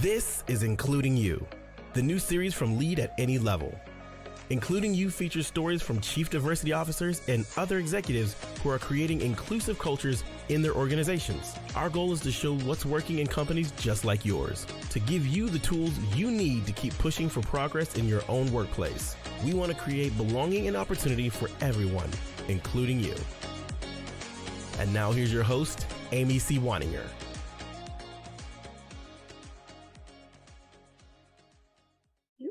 This is Including You, the new series from Lead at Any Level. Including You features stories from chief diversity officers and other executives who are creating inclusive cultures in their organizations. Our goal is to show what's working in companies just like yours, to give you the tools you need to keep pushing for progress in your own workplace. We want to create belonging and opportunity for everyone, including you. And now here's your host, Amy C. Waninger.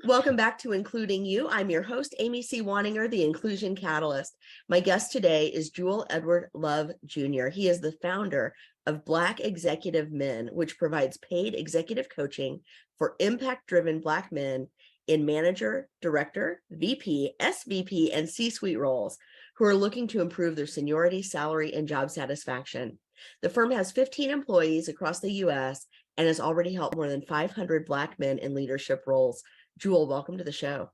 Welcome back to Including You. I'm your host, Amy C. Waninger, the Inclusion Catalyst. My guest today is Jewel Edward Love Jr. He is the founder of Black Executive Men, which provides paid executive coaching for impact-driven Black men in manager, director, VP, SVP, and C-suite roles who are looking to improve their seniority, salary, and job satisfaction. The firm has 15 employees across the U.S. and has already helped more than 500 Black men in leadership roles. Jewel, welcome to the show.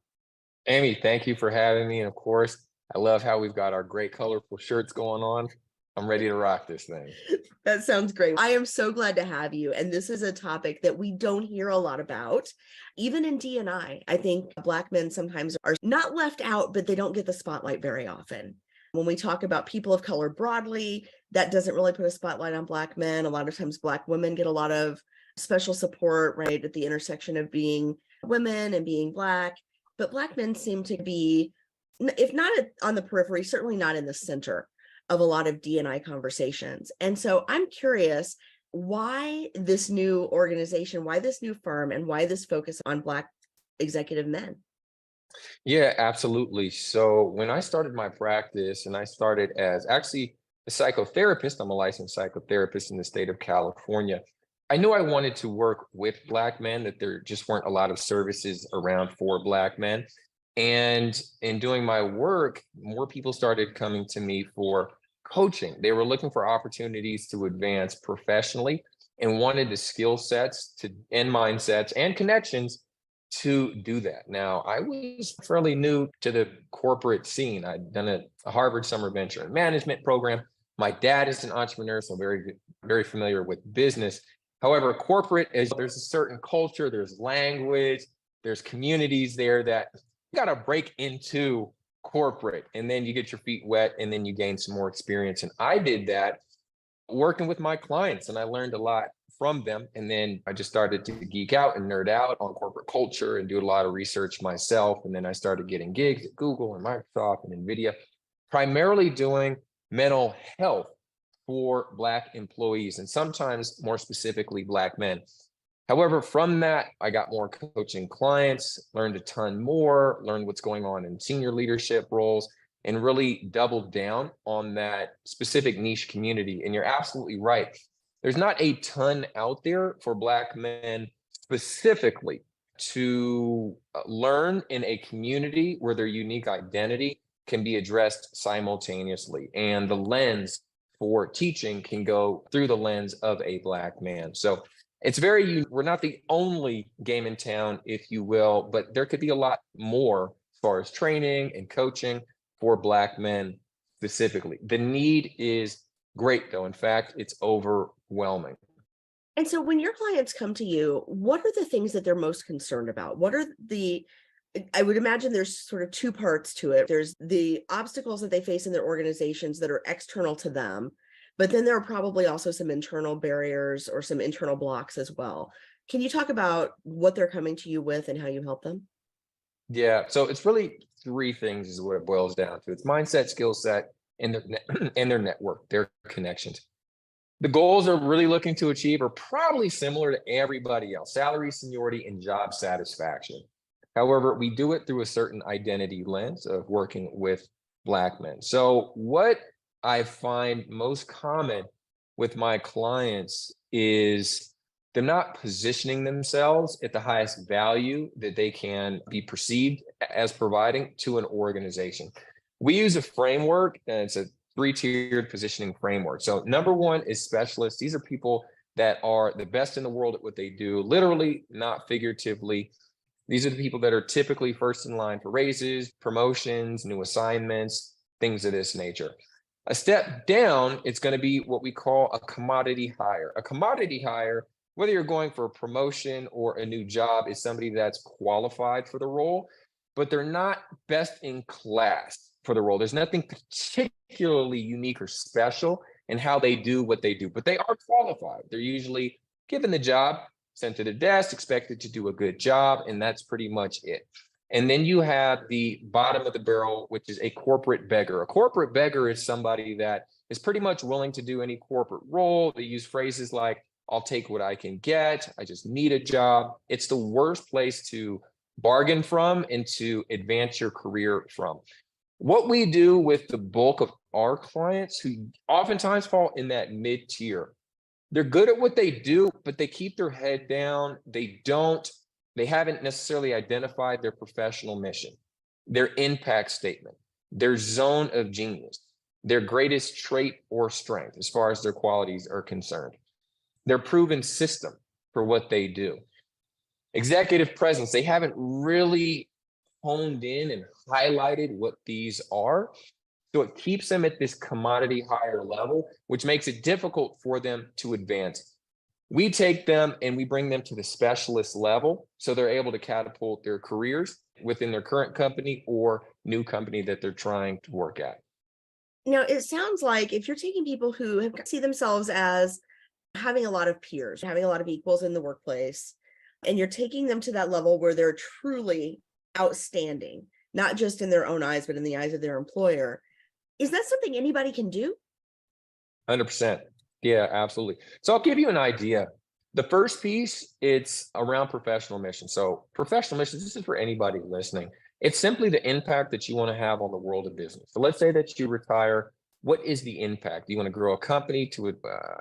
Amy, thank you for having me. And of course, I love how we've got our great colorful shirts going on. I'm ready to rock this thing. That sounds great. I am so glad to have you. And this is a topic that we don't hear a lot about. Even in D&I, I think Black men sometimes are not left out, but they don't get the spotlight very often. When we talk about people of color broadly, that doesn't really put a spotlight on Black men. A lot of times Black women get a lot of special support, right, at the intersection of being women and being Black, but Black men seem to be, if not on the periphery, certainly not in the center of a lot of D&I conversations. And so I'm curious why this new organization, why this new firm, and why this focus on Black executive men? Yeah, absolutely. So when I started my practice, and I started as actually a psychotherapist, I'm a licensed psychotherapist in the state of California. I knew I wanted to work with Black men, that there just weren't a lot of services around for Black men. And in doing my work, more people started coming to me for coaching. They were looking for opportunities to advance professionally and wanted the skill sets and mindsets and connections to do that. Now, I was fairly new to the corporate scene. I'd done a Harvard Summer Venture and Management program. My dad is an entrepreneur, so very familiar with business. However, corporate there's a certain culture, there's language, there's communities there that you got to break into corporate, and then you get your feet wet, and then you gain some more experience. And I did that working with my clients, and I learned a lot from them. And then I just started to geek out and nerd out on corporate culture and do a lot of research myself. And then I started getting gigs at Google and Microsoft and NVIDIA, primarily doing mental health for Black employees, and sometimes more specifically Black men. However, from that, I got more coaching clients, learned a ton more, learned what's going on in senior leadership roles, and really doubled down on that specific niche community. And you're absolutely right. There's not a ton out there for Black men specifically to learn in a community where their unique identity can be addressed simultaneously. And the lens for teaching can go through the lens of a Black man. So we're not the only game in town, if you will, but there could be a lot more as far as training and coaching for Black men specifically. The need is great, though. In fact, it's overwhelming. And so when your clients come to you, what are the things that they're most concerned about? I would imagine there's sort of two parts to it. There's the obstacles that they face in their organizations that are external to them, but then there are probably also some internal barriers or some internal blocks as well. Can you talk about what they're coming to you with and how you help them? Yeah, so it's really three things is what it boils down to. It's mindset, skill set, and their network, their connections. The goals they're really looking to achieve are probably similar to everybody else: salary, seniority, and job satisfaction. However, we do it through a certain identity lens of working with Black men. So what I find most common with my clients is them not positioning themselves at the highest value that they can be perceived as providing to an organization. We use a framework, and it's a 3-tiered positioning framework. So number one is specialists. These are people that are the best in the world at what they do, literally, not figuratively. These are the people that are typically first in line for raises, promotions, new assignments, things of this nature. A step down, it's going to be what we call a commodity hire. A commodity hire whether you're going for a promotion or a new job, is somebody that's qualified for the role, but they're not best in class for the role. There's nothing particularly unique or special in how they do what they do, but they are qualified. They're usually given the job, sent to the desk, expected to do a good job, and that's pretty much it. And then you have the bottom of the barrel, which is a corporate beggar. A corporate beggar is somebody that is pretty much willing to do any corporate role. They use phrases like, I'll take what I can get. I just need a job. It's the worst place to bargain from and to advance your career from. What we do with the bulk of our clients who oftentimes fall in that mid-tier, they're good at what they do, but they keep their head down. They haven't necessarily identified their professional mission, their impact statement, their zone of genius, their greatest trait or strength as far as their qualities are concerned, their proven system for what they do. Executive presence, they haven't really honed in and highlighted what these are. So it keeps them at this commodity higher level, which makes it difficult for them to advance. We take them and we bring them to the specialist level so they're able to catapult their careers within their current company or new company that they're trying to work at. Now, it sounds like if you're taking people who see themselves as having a lot of peers, having a lot of equals in the workplace, and you're taking them to that level where they're truly outstanding, not just in their own eyes, but in the eyes of their employer, is that something anybody can do? 100%. Yeah, absolutely. So I'll give you an idea. The first piece, it's around professional mission. So professional mission, this is for anybody listening. It's simply the impact that you want to have on the world of business. So let's say that you retire. What is the impact? Do you want to grow a company to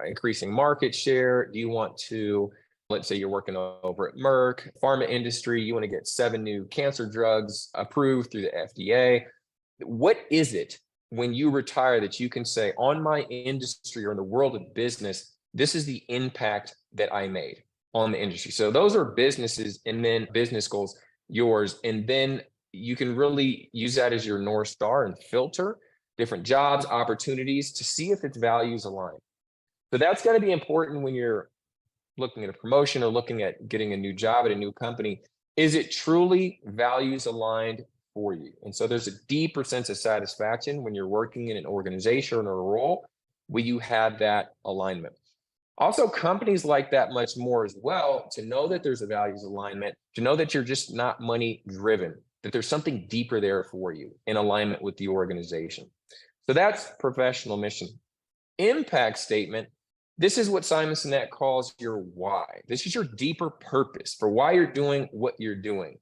increasing market share? Do you want to, let's say you're working over at Merck, pharma industry, you want to get 7 new cancer drugs approved through the FDA. What is it when you retire that you can say, on my industry or in the world of business, this is the impact that I made on the industry? So those are businesses, and then business goals, yours. And then you can really use that as your North Star and filter different jobs, opportunities to see if its values align. So that's going to be important when you're looking at a promotion or looking at getting a new job at a new company. Is it truly values aligned for you? And so there's a deeper sense of satisfaction when you're working in an organization or a role where you have that alignment. Also, companies like that much more as well, to know that there's a values alignment, to know that you're just not money driven, that there's something deeper there for you in alignment with the organization. So that's professional mission. Impact statement. This is what Simon Sinek calls your why. This is your deeper purpose for why you're doing what you're doing.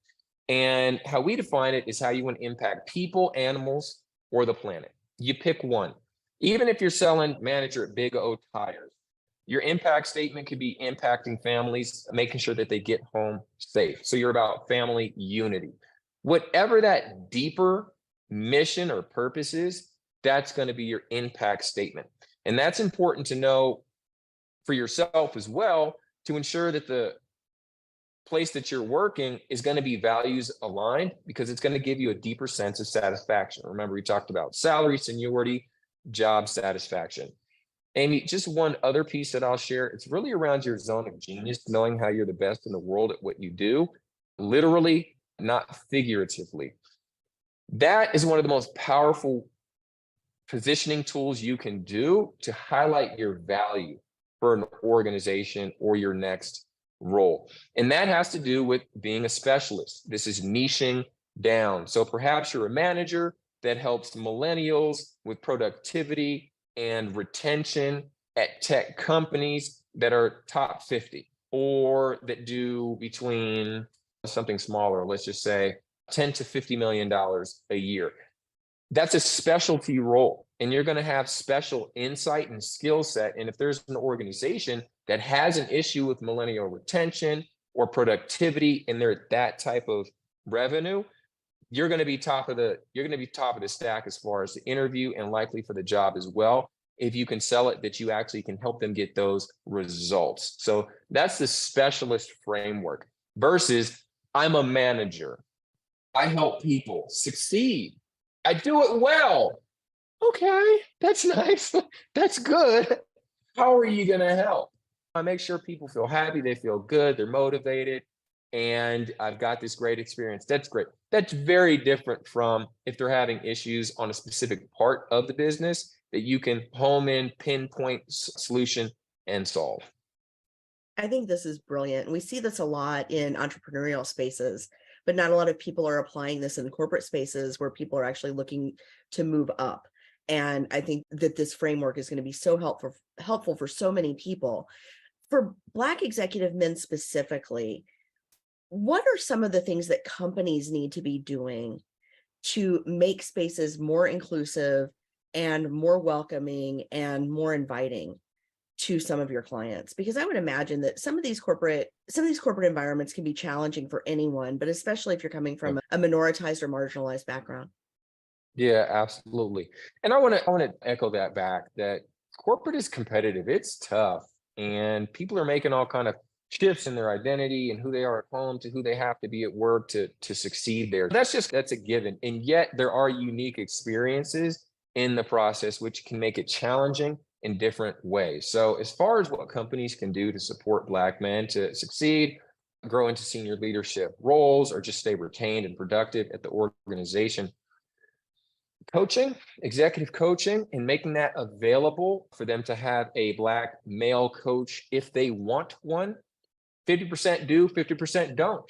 And how we define it is how you want to impact people, animals, or the planet. You pick one. Even if you're selling manager at Big O Tires, your impact statement could be impacting families, making sure that they get home safe. So you're about family unity. Whatever that deeper mission or purpose is, that's going to be your impact statement. And that's important to know for yourself as well, to ensure that the place that you're working is going to be values aligned, because it's going to give you a deeper sense of satisfaction. Remember, we talked about salary, seniority, job satisfaction. Amy, just one other piece that I'll share. It's really around your zone of genius, knowing how you're the best in the world at what you do, literally, not figuratively. That is one of the most powerful positioning tools you can do to highlight your value for an organization or your next role. And that has to do with being a specialist. This is niching down. So perhaps you're a manager that helps millennials with productivity and retention at tech companies that are top 50, or that do between something smaller, let's just say $10 to $50 million a year. That's a specialty role, and you're going to have special insight and skill set. And if there's an organization that has an issue with millennial retention or productivity, and they're at that type of revenue, you're going to be top of the stack as far as the interview, and likely for the job as well, if you can sell it that you actually can help them get those results. So that's the specialist framework versus I'm a manager. I help people succeed. I do it well. Okay, that's nice. That's good. How are you going to help? I make sure people feel happy, they feel good, they're motivated, and I've got this great experience. That's great. That's very different from if they're having issues on a specific part of the business that you can home in, pinpoint solution, and solve. I think this is brilliant. We see this a lot in entrepreneurial spaces, but not a lot of people are applying this in the corporate spaces where people are actually looking to move up. And I think that this framework is going to be so helpful for so many people. For Black executive men specifically, what are some of the things that companies need to be doing to make spaces more inclusive and more welcoming and more inviting to some of your clients? Because I would imagine that some of these corporate environments can be challenging for anyone, but especially if you're coming from a minoritized or marginalized background. Yeah, absolutely. And I want to echo that back, that corporate is competitive. It's tough. And people are making all kind of shifts in their identity and who they are at home to who they have to be at work to succeed there. That's a given. And yet there are unique experiences in the process which can make it challenging in different ways. So as far as what companies can do to support Black men to succeed, grow into senior leadership roles, or just stay retained and productive at the organization, coaching, executive coaching, and making that available for them to have a Black male coach if they want one. 50% do, 50% don't.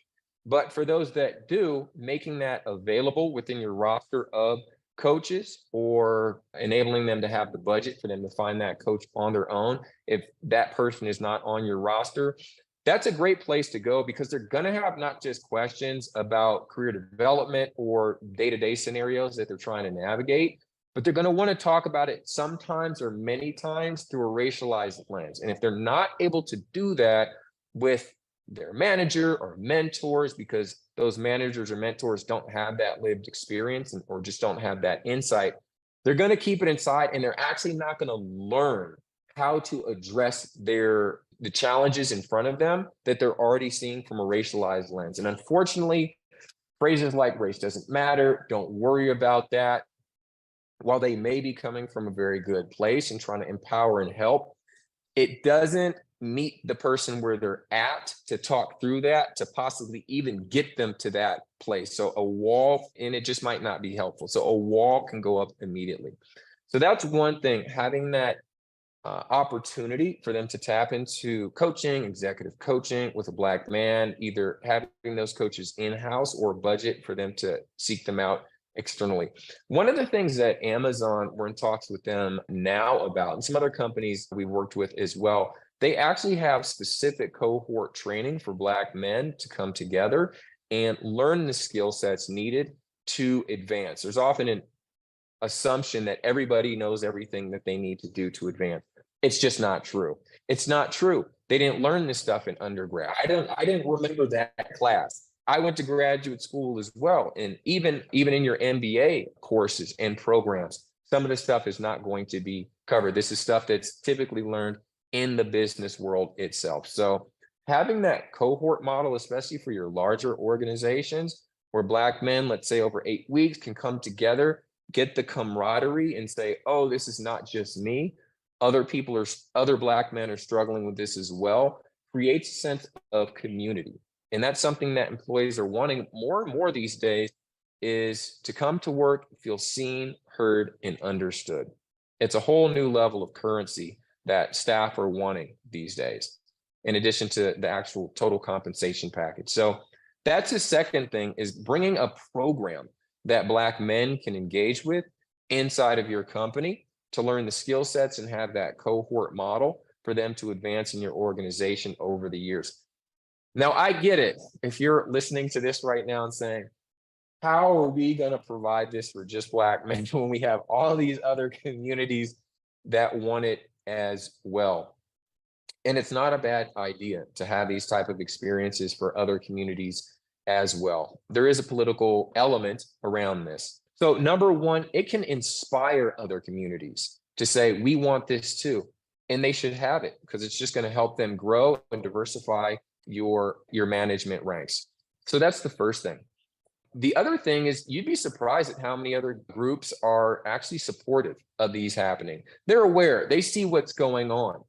But for those that do, making that available within your roster of coaches, or enabling them to have the budget for them to find that coach on their own if that person is not on your roster, that's a great place to go, because they're going to have not just questions about career development or day-to-day scenarios that they're trying to navigate, but they're going to want to talk about it sometimes or many times through a racialized lens. And if they're not able to do that with their manager or mentors, because those managers or mentors don't have that lived experience or just don't have that insight, they're going to keep it inside, and they're actually not going to learn how to address the challenges in front of them that they're already seeing from a racialized lens. And unfortunately, phrases like race doesn't matter, don't worry about that, while they may be coming from a very good place and trying to empower and help, it doesn't meet the person where they're at to talk through that, to possibly even get them to that place. So a wall, and it just might not be helpful. So a wall can go up immediately. So that's one thing, having that opportunity for them to tap into coaching, executive coaching with a Black man, either having those coaches in-house or budget for them to seek them out externally. One of the things that Amazon, we're in talks with them now about, and some other companies we've worked with as well, they actually have specific cohort training for Black men to come together and learn the skill sets needed to advance. There's often an assumption that everybody knows everything that they need to do to advance. It's just not true. It's not true. They didn't learn this stuff in undergrad. I didn't remember that class. I went to graduate school as well. And even in your MBA courses and programs, some of the stuff is not going to be covered. This is stuff that's typically learned in the business world itself. So having that cohort model, especially for your larger organizations, where Black men, let's say over 8 weeks, can come together, get the camaraderie and say, oh, this is not just me. Other Black men are struggling with this as well, creates a sense of community. And that's something that employees are wanting more and more these days, is to come to work, feel seen, heard, and understood. It's a whole new level of currency that staff are wanting these days, in addition to the actual total compensation package. So that's the second thing, is bringing a program that Black men can engage with inside of your company to learn the skill sets and have that cohort model for them to advance in your organization over the years. Now, I get it. If you're listening to this right now and saying, how are we going to provide this for just Black men when we have all these other communities that want it as well? And it's not a bad idea to have these type of experiences for other communities as well. There is a political element around this. So number one, it can inspire other communities to say, we want this too. And they should have it, because it's just going to help them grow and diversify your management ranks. So that's the first thing. The other thing is, you'd be surprised at how many other groups are actually supportive of these happening. They're aware, they see what's going on.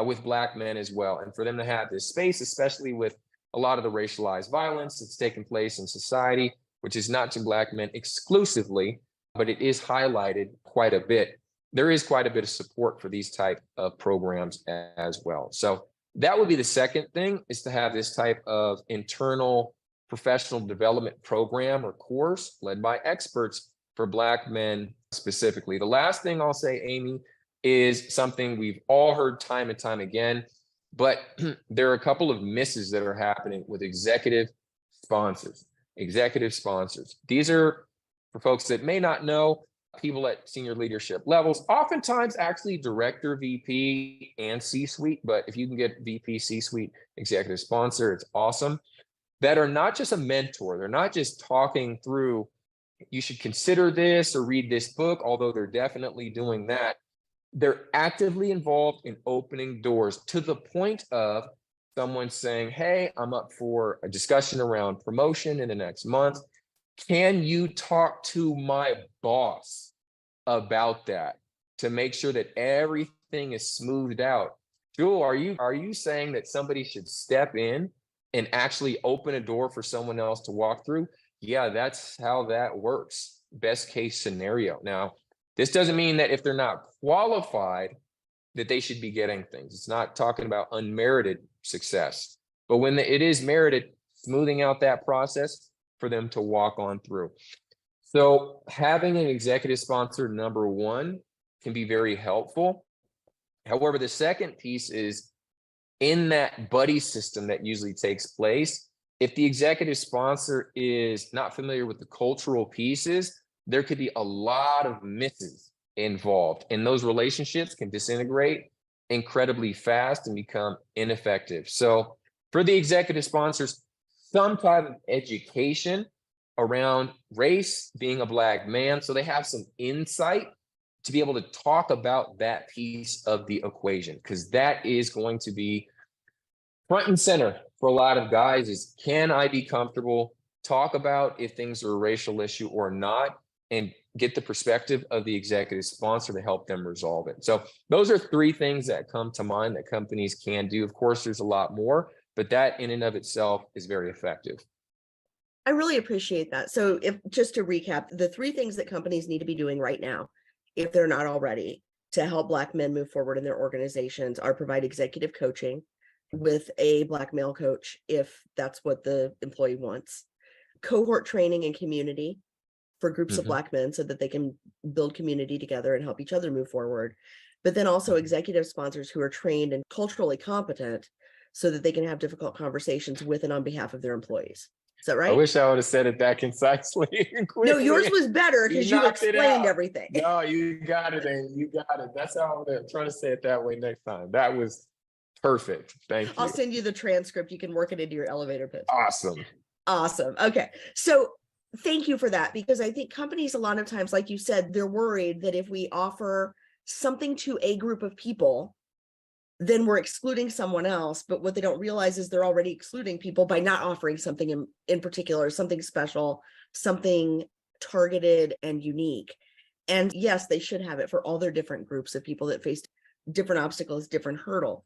with Black men as well. And for them to have this space, especially with a lot of the racialized violence that's taking place in society, which is not to Black men exclusively, but it is highlighted quite a bit. There is quite a bit of support for these type of programs as well. So that would be the second thing, is to have this type of internal professional development program or course led by experts for Black men specifically. The last thing I'll say, Amy, is something we've all heard time and time again, but there are a couple of misses that are happening with executive sponsors. Executive sponsors. These are, for folks that may not know, people at senior leadership levels, oftentimes actually director, VP, and C-suite, but if you can get VP, C-suite, executive sponsor, it's awesome, that are not just a mentor. They're not just talking through, you should consider this or read this book, although they're definitely doing that. They're actively involved in opening doors to the point of someone saying, hey, I'm up for a discussion around promotion in the next month. Can you talk to my boss about that to make sure that everything is smoothed out? Jewel, are you saying that somebody should step in and actually open a door for someone else to walk through? Yeah, that's how that works. Best case scenario. Now, this doesn't mean that if they're not qualified, that they should be getting things. It's not talking about unmerited success, but when it is merited, smoothing out that process for them to walk on through. So having an executive sponsor, number one, can be very helpful. However, the second piece is in that buddy system that usually takes place, if the executive sponsor is not familiar with the cultural pieces, there could be a lot of misses involved, and those relationships can disintegrate incredibly fast and become ineffective. So for the executive sponsors, some type of education around race, being a Black man, so they have some insight to be able to talk about that piece of the equation, because that is going to be front and center for a lot of guys. Is, can I be comfortable talk about if things are a racial issue or not, and get the perspective of the executive sponsor to help them resolve it. So those are three things that come to mind that companies can do. Of course, there's a lot more, but that in and of itself is very effective. I really appreciate that. So if, just to recap, the three things that companies need to be doing right now, if they're not already, to help Black men move forward in their organizations, are provide executive coaching with a Black male coach, if that's what the employee wants, cohort training and community for groups of Black men so that they can build community together and help each other move forward. But then also executive sponsors who are trained and culturally competent so that they can have difficult conversations with and on behalf of their employees. Is that right? I wish I would have said it that concisely. No, yours was better because you explained everything. No, you got it, Amy. You got it. That's how I'm trying to say it that way next time. That was perfect. Thank you. I'll send you the transcript. You can work it into your elevator pitch. Awesome. Awesome. Okay. So thank you for that, because I think companies, a lot of times, like you said, they're worried that if we offer something to a group of people, then we're excluding someone else. But what they don't realize is they're already excluding people by not offering something in particular, something special, something targeted and unique. And yes, they should have it for all their different groups of people that face different obstacles, different hurdle.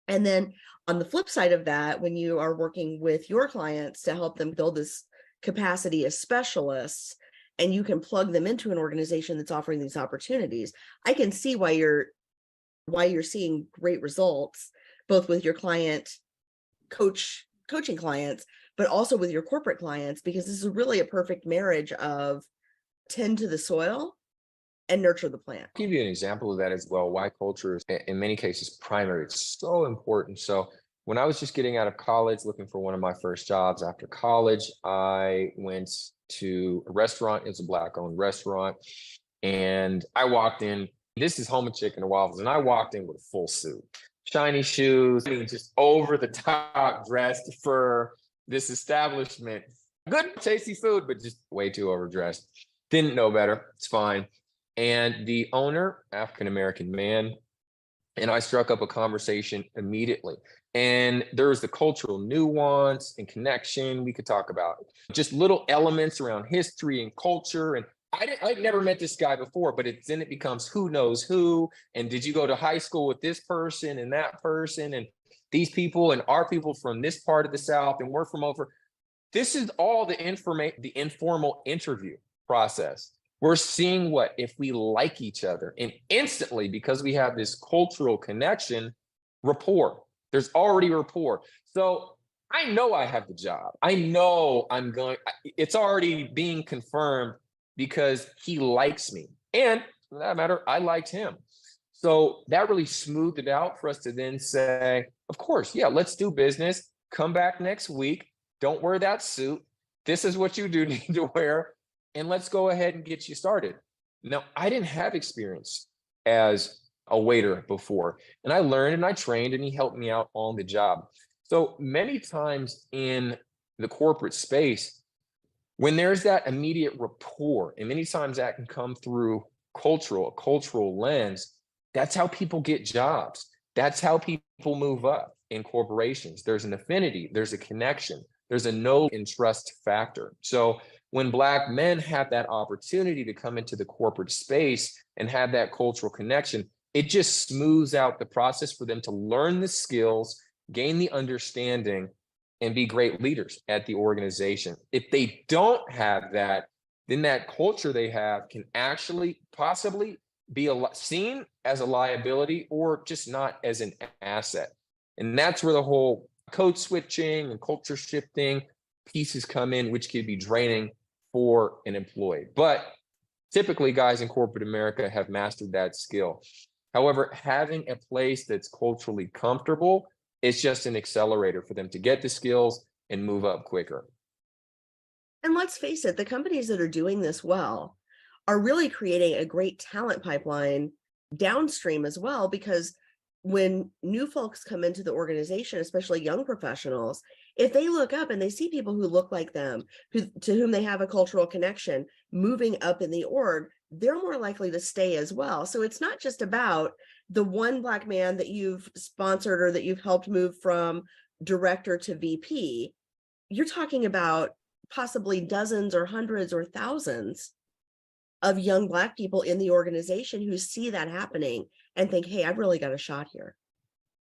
And then on the flip side of that, when you are working with your clients to help them build this capacity as specialists, and you can plug them into an organization that's offering these opportunities, I can see why you're seeing great results, both with your coaching clients, but also with your corporate clients, because this is really a perfect marriage of tend to the soil and nurture the plant. I'll give you an example of that as well, why culture is in many cases primary. It's so important. So when I was just getting out of college, looking for one of my first jobs after college, I went to a restaurant. It was a Black-owned restaurant. And I walked in. This is Home of Chicken and Waffles. And I walked in with a full suit, shiny shoes, just over the top dressed for this establishment. Good, tasty food, but just way too overdressed. Didn't know better. It's fine. And the owner, African-American man, and I struck up a conversation immediately. And there was the cultural nuance and connection we could talk about, just little elements around history and culture and I'd never met this guy before, but then it becomes who knows who, and did you go to high school with this person and that person and these people and our people from this part of the South and we're from over. This is all the informal interview process. We're seeing what if we like each other, and instantly, because we have this cultural connection, rapport. There's already rapport. So I know I have the job. I know it's already being confirmed because he likes me. And for that matter, I liked him. So that really smoothed it out for us to then say, of course, yeah, let's do business. Come back next week. Don't wear that suit. This is what you do need to wear. And let's go ahead and get you started. Now, I didn't have experience as a waiter before, and I learned and I trained, and he helped me out on the job. So many times in the corporate space, when there's that immediate rapport, and many times that can come through a cultural lens, that's how people get jobs. That's how people move up in corporations. There's an affinity, there's a connection, there's a know and trust factor. So when Black men have that opportunity to come into the corporate space and have that cultural connection, it just smooths out the process for them to learn the skills, gain the understanding, and be great leaders at the organization. If they don't have that, then that culture they have can actually possibly be seen as a liability or just not as an asset. And that's where the whole code switching and culture shifting pieces come in, which could be draining for an employee. But typically, guys in corporate America have mastered that skill. However, having a place that's culturally comfortable is just an accelerator for them to get the skills and move up quicker. And let's face it, the companies that are doing this well are really creating a great talent pipeline downstream as well, because when new folks come into the organization, especially young professionals, if they look up and they see people who look like them, to whom they have a cultural connection, moving up in the org, they're more likely to stay as well. So it's not just about the one Black man that you've sponsored or that you've helped move from director to VP. You're talking about possibly dozens or hundreds or thousands of young Black people in the organization who see that happening and think, hey, I've really got a shot here.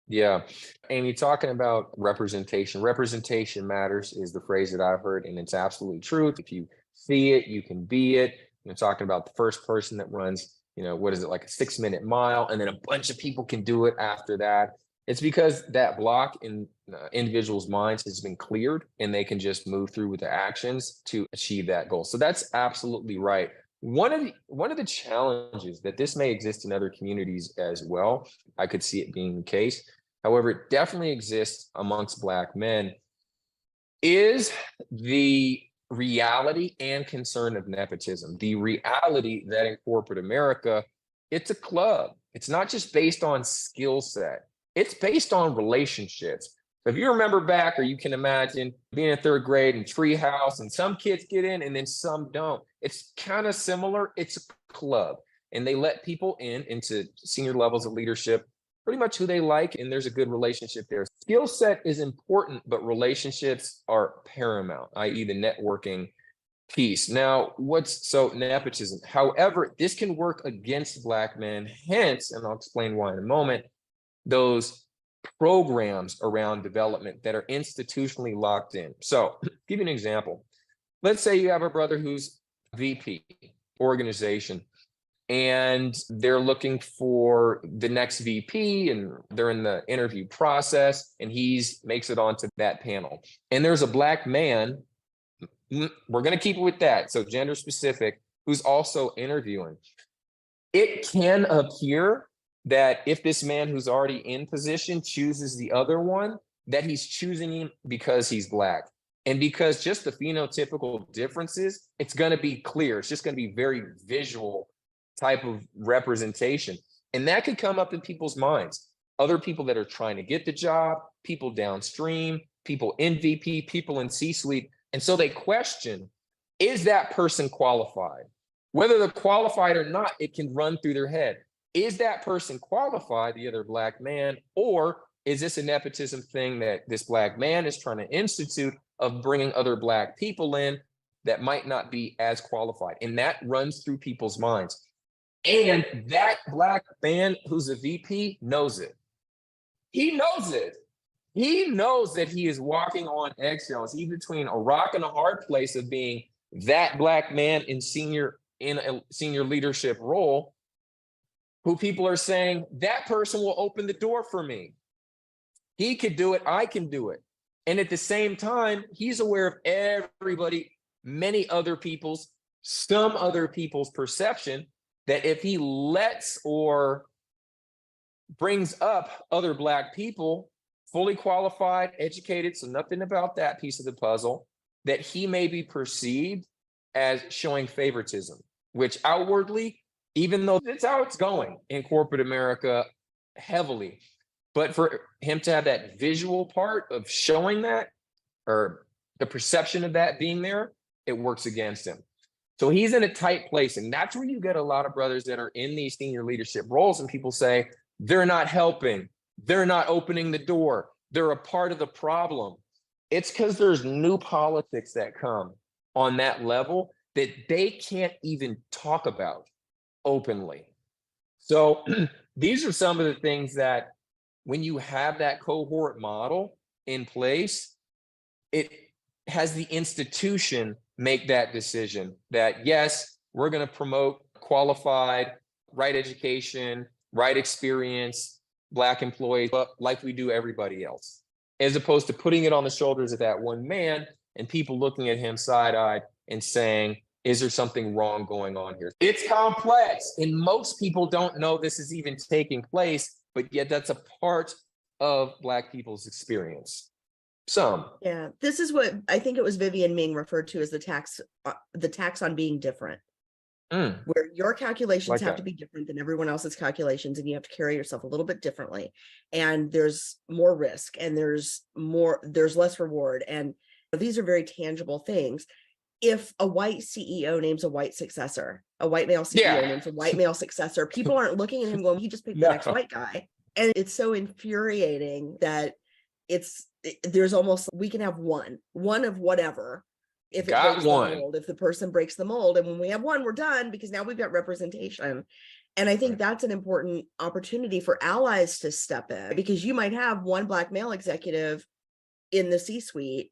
Yeah. Amy, talking about representation matters is the phrase that I've heard, and it's absolutely true. If you see it, you can be it. Talking about the first person that runs, what is it, like a 6-minute mile, and then a bunch of people can do it after that. It's because that block in individuals' minds has been cleared, and they can just move through with the actions to achieve that goal. So that's absolutely right. One of the challenges that this may exist in other communities as well, I could see it being the case. However, it definitely exists amongst Black men, is the reality and concern of nepotism. The reality that in corporate America, it's a club. It's not just based on skill set. It's based on relationships. So if you remember back, or you can imagine being in 3rd grade in Treehouse, and some kids get in and then some don't. It's kind of similar. It's a club, and they let people into senior levels of leadership, pretty much who they like, and there's a good relationship there. Skill set is important, but relationships are paramount, i.e. the networking piece. Now, nepotism? However, this can work against Black men, hence, and I'll explain why in a moment, those programs around development that are institutionally locked in. So give you an example. Let's say you have a brother who's VP organization, and they're looking for the next VP, and they're in the interview process, and makes it onto that panel. And there's a Black man, we're going to keep it with that, so gender specific, who's also interviewing. It can appear that if this man who's already in position chooses the other one, that he's choosing him because he's Black. And because just the phenotypical differences, it's going to be clear. It's just going to be very visual type of representation. And that could come up in people's minds. Other people that are trying to get the job, people downstream, people in VP, people in C-suite. And so they question, is that person qualified? Whether they're qualified or not, it can run through their head. Is that person qualified, the other Black man, or is this a nepotism thing that this Black man is trying to institute of bringing other Black people in that might not be as qualified. And that runs through people's minds. And that Black man who's a VP knows it. He knows it. He knows that he is walking on eggshells. He's between a rock and a hard place of being that Black man in a senior leadership role, who people are saying that person will open the door for me. He could do it. I can do it. And at the same time, he's aware of everybody, some other people's perception that if he lets or brings up other Black people, fully qualified, educated, so nothing about that piece of the puzzle, that he may be perceived as showing favoritism, which outwardly, even though that's how it's going in corporate America heavily, but for him to have that visual part of showing that, or the perception of that being there, it works against him. So he's in a tight place. And that's where you get a lot of brothers that are in these senior leadership roles, and people say, they're not helping, they're not opening the door, they're a part of the problem. It's because there's new politics that come on that level that they can't even talk about openly. So these are some of the things that when you have that cohort model in place, it has the institution make that decision that, yes, we're going to promote qualified, right education, right experience, Black employees, but like we do everybody else, as opposed to putting it on the shoulders of that one man and people looking at him side-eyed and saying, is there something wrong going on here? It's complex, and most people don't know this is even taking place, but yet that's a part of Black people's experience. Some. Yeah, this is what I think it was Vivian Ming referred to as the tax on being different, where your calculations have to be different than everyone else's calculations, and you have to carry yourself a little bit differently. And there's more risk, and there's less reward. And these are very tangible things. If a white CEO names a white successor, a white male CEO names a white male successor, people aren't looking at him going, he just picked the next white guy. And it's so infuriating that there's almost, we can have one of whatever. If it breaks the mold, if the person breaks the mold, and when we have one, we're done, because now we've got representation. And I think that's an important opportunity for allies to step in, because you might have one Black male executive in the C-suite,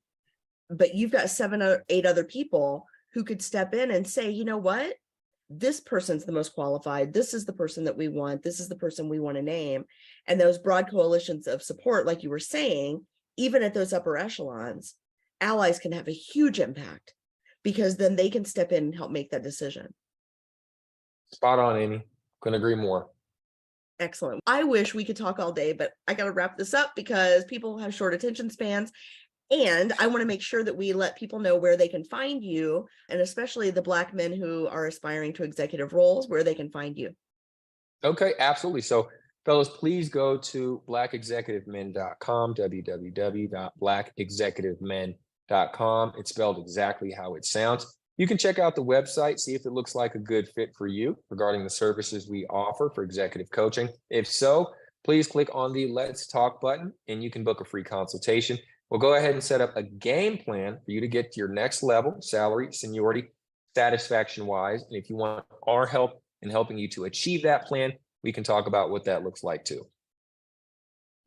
but you've got 7 or 8 other people who could step in and say, you know what, this person's the most qualified. This is the person that we want. This is the person we want to name. And those broad coalitions of support, like you were saying, even at those upper echelons, allies can have a huge impact, because then they can step in and help make that decision. Spot on, Amy. Couldn't agree more. Excellent. I wish we could talk all day, but I got to wrap this up because people have short attention spans. And I want to make sure that we let people know where they can find you, and especially the Black men who are aspiring to executive roles, where they can find you. Okay, absolutely. So, fellas, please go to blackexecutivemen.com, www.blackexecutivemen.com. It's spelled exactly how it sounds. You can check out the website, see if it looks like a good fit for you regarding the services we offer for executive coaching. If so, please click on the Let's Talk button and you can book a free consultation. We'll go ahead and set up a game plan for you to get to your next level, salary, seniority, satisfaction-wise. And if you want our help in helping you to achieve that plan, we can talk about what that looks like too.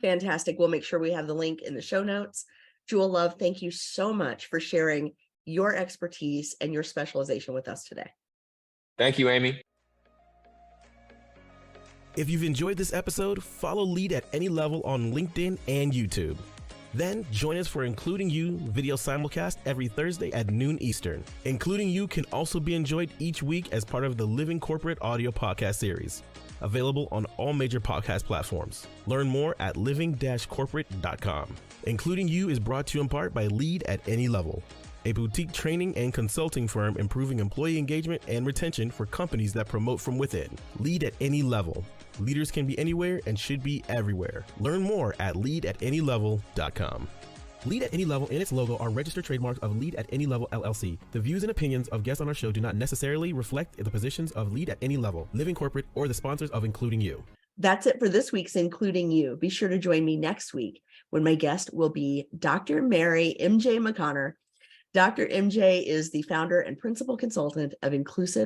Fantastic. We'll make sure we have the link in the show notes. Jewel Love, thank you so much for sharing your expertise and your specialization with us today. Thank you, Amy. If you've enjoyed this episode, follow Lead at Any Level on LinkedIn and YouTube. Then join us for Including You video simulcast every Thursday at noon Eastern. Including You can also be enjoyed each week as part of the Living Corporate audio podcast series, available on all major podcast platforms. Learn more at living-corporate.com. Including You is brought to you in part by Lead at Any Level, a boutique training and consulting firm improving employee engagement and retention for companies that promote from within. Lead at Any Level. Leaders can be anywhere and should be everywhere. Learn more at leadatanylevel.com. Lead at Any Level and its logo are registered trademarks of Lead at Any Level LLC. The views and opinions of guests on our show do not necessarily reflect the positions of Lead at Any Level, Living Corporate, or the sponsors of Including You. That's it for this week's Including You. Be sure to join me next week when my guest will be Dr. Mary MJ McConnor. Dr. MJ is the founder and principal consultant of Inclusive